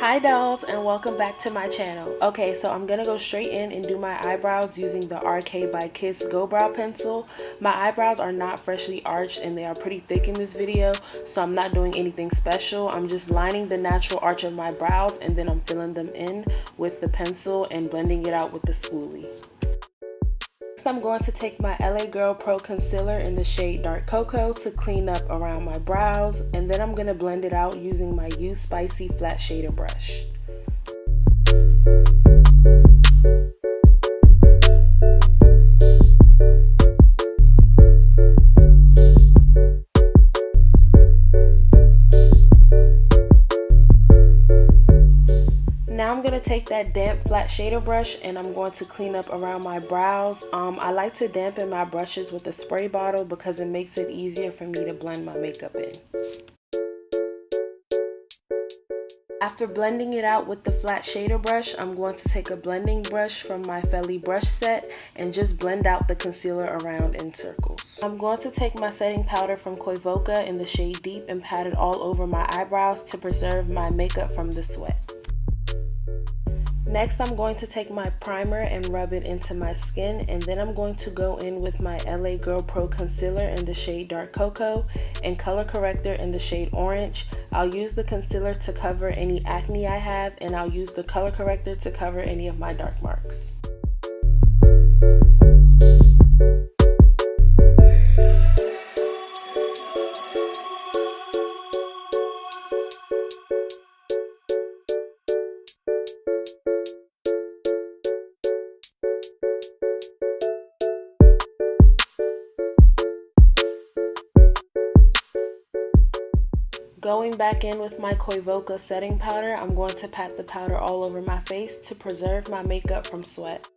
Hi dolls, and welcome back to my channel. Okay, so I'm gonna go straight in and do my eyebrows using the RK by Kiss Go Brow pencil. My eyebrows are not freshly arched and they are pretty thick in this video, so I'm not doing anything special. I'm just lining the natural arch of my brows and then I'm filling them in with the pencil and blending it out with the spoolie. I'm going to take my LA Girl Pro Concealer in the shade Dark Cocoa to clean up around my brows, and then I'm going to blend it out using my U Spicy Flat Shader Brush. Now I'm going to take that damp flat shader brush and I'm going to clean up around my brows. I like to dampen my brushes with a spray bottle because it makes it easier for me to blend my makeup in. After blending it out with the flat shader brush, I'm going to take a blending brush from my Fellie brush set and just blend out the concealer around in circles. I'm going to take my setting powder from Koyvoca in the shade Deep and pat it all over my eyebrows to preserve my makeup from the sweat. Next, I'm going to take my primer and rub it into my skin, and then I'm going to go in with my LA Girl Pro Concealer in the shade Dark Cocoa and Color Corrector in the shade Orange. I'll use the concealer to cover any acne I have, and I'll use the color corrector to cover any of my dark marks. Going back in with my Koyvoca setting powder, I'm going to pat the powder all over my face to preserve my makeup from sweat.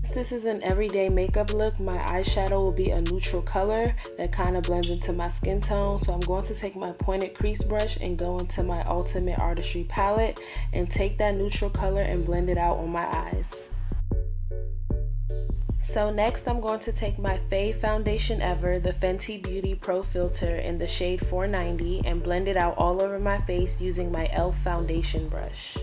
Since this is an everyday makeup look, my eyeshadow will be a neutral color that kind of blends into my skin tone. So I'm going to take my pointed crease brush and go into my Ultimate Artistry palette and take that neutral color and blend it out on my eyes. So next I'm going to take my fave foundation ever, the Fenty Beauty Pro Filter in the shade 490, and blend it out all over my face using my E.L.F foundation brush.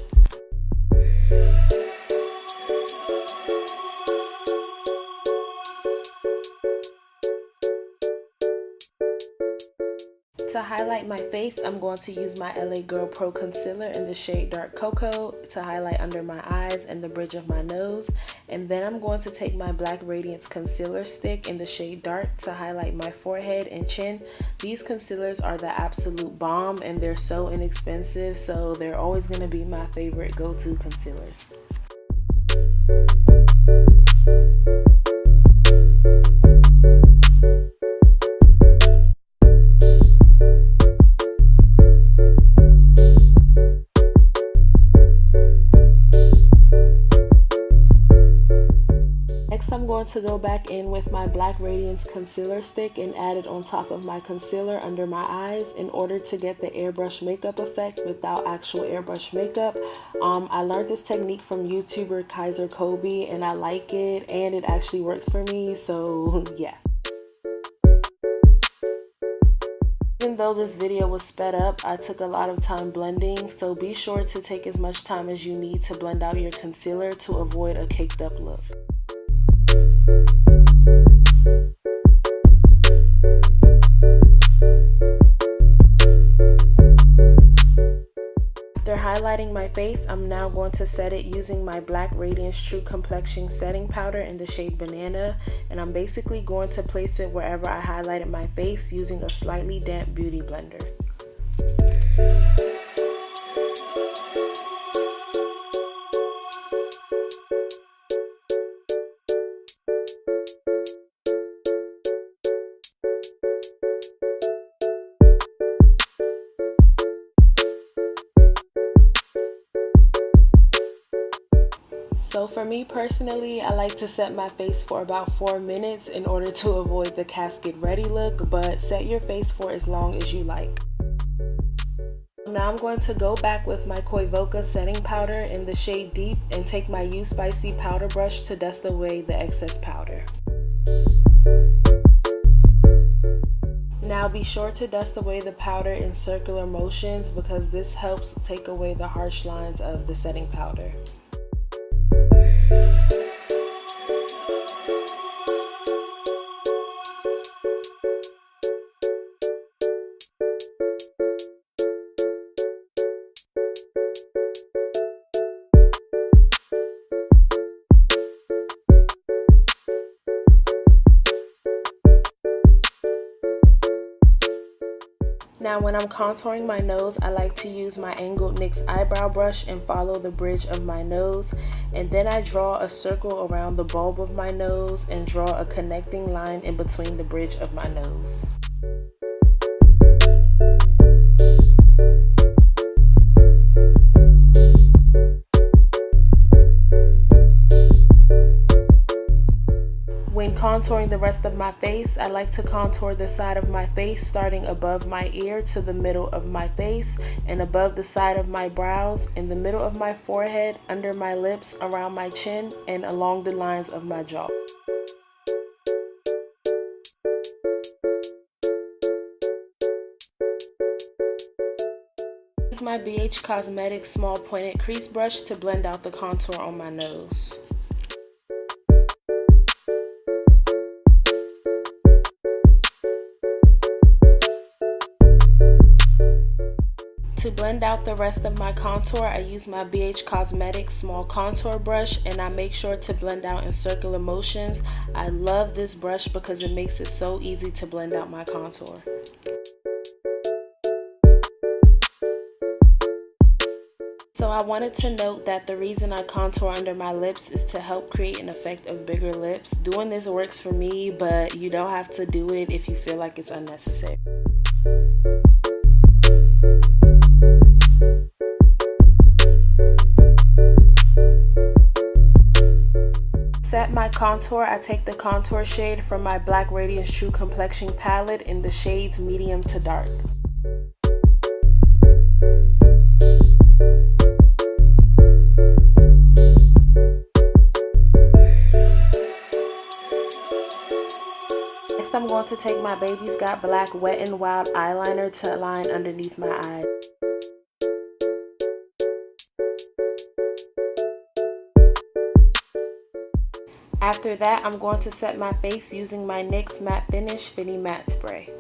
To highlight my face, I'm going to use my LA Girl Pro Concealer in the shade Dark Cocoa to highlight under my eyes and the bridge of my nose. And then I'm going to take my Black Radiance Concealer Stick in the shade Dark to highlight my forehead and chin. These concealers are the absolute bomb and they're so inexpensive, so they're always going to be my favorite go-to concealers. I'm going to go back in with my Black Radiance Concealer Stick and add it on top of my concealer under my eyes in order to get the airbrush makeup effect without actual airbrush makeup. I learned this technique from YouTuber Kaiser Kobe and I like it and it actually works for me, so yeah. Even though this video was sped up, I took a lot of time blending, so be sure to take as much time as you need to blend out your concealer to avoid a caked up look. After highlighting my face, I'm now going to set it using my Black Radiance True Complexion setting powder in the shade Banana, and I'm basically going to place it wherever I highlighted my face using a slightly damp beauty blender. So for me personally, I like to set my face for about 4 minutes in order to avoid the casket ready look, but set your face for as long as you like. Now I'm going to go back with my Koyvoca setting powder in the shade Deep and take my U Spicy powder brush to dust away the excess powder. Now Now be sure to dust away the powder in circular motions because this helps take away the harsh lines of the setting powder. Now when I'm contouring my nose, I like to use my angled NYX eyebrow brush and follow the bridge of my nose, and then I draw a circle around the bulb of my nose and draw a connecting line in between the bridge of my nose. When contouring the rest of my face, I like to contour the side of my face starting above my ear to the middle of my face and above the side of my brows, in the middle of my forehead, under my lips, around my chin, and along the lines of my jaw. Use my BH Cosmetics small pointed crease brush to blend out the contour on my nose. To blend out the rest of my contour, I use my BH Cosmetics small contour brush and I make sure to blend out in circular motions. I love this brush because it makes it so easy to blend out my contour. So I wanted to note that the reason I contour under my lips is to help create an effect of bigger lips. Doing this works for me, but you don't have to do it if you feel like it's unnecessary. Set my contour, I take the contour shade from my Black Radiance True Complexion palette in the shades medium to dark. Next I'm going to take my Baby's Got Black Wet n Wild eyeliner to align underneath my eyes. After that, I'm going to set my face using my NYX Matte Finish Fini Matte Spray.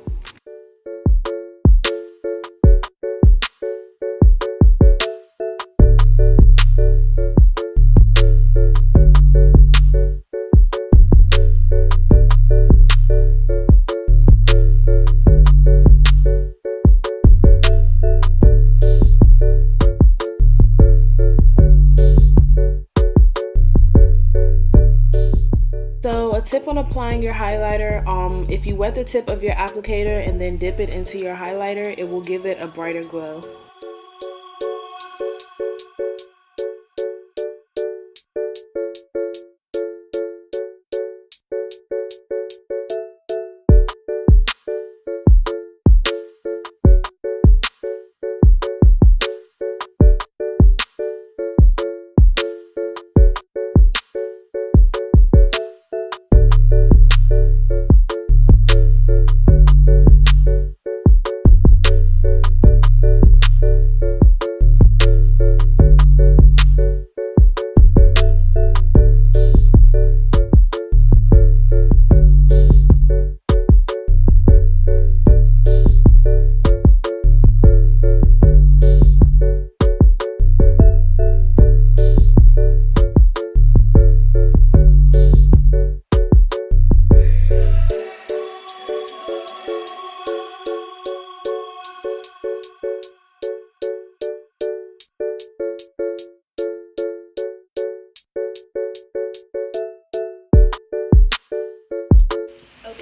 So a tip on applying your highlighter, if you wet the tip of your applicator and then dip it into your highlighter, it will give it a brighter glow.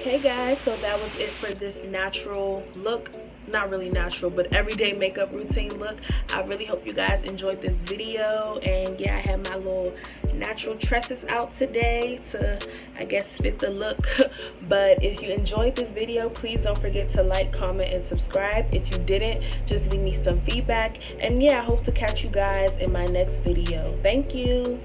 Okay guys, so that was it for this natural look. Not really natural, but everyday makeup routine look. I really hope you guys enjoyed this video, and yeah, I had my little natural tresses out today to, I guess, fit the look. But if you enjoyed this video, please don't forget to like, comment, and subscribe. If you didn't, just leave me some feedback. And yeah, I hope to catch you guys in my next video. Thank you.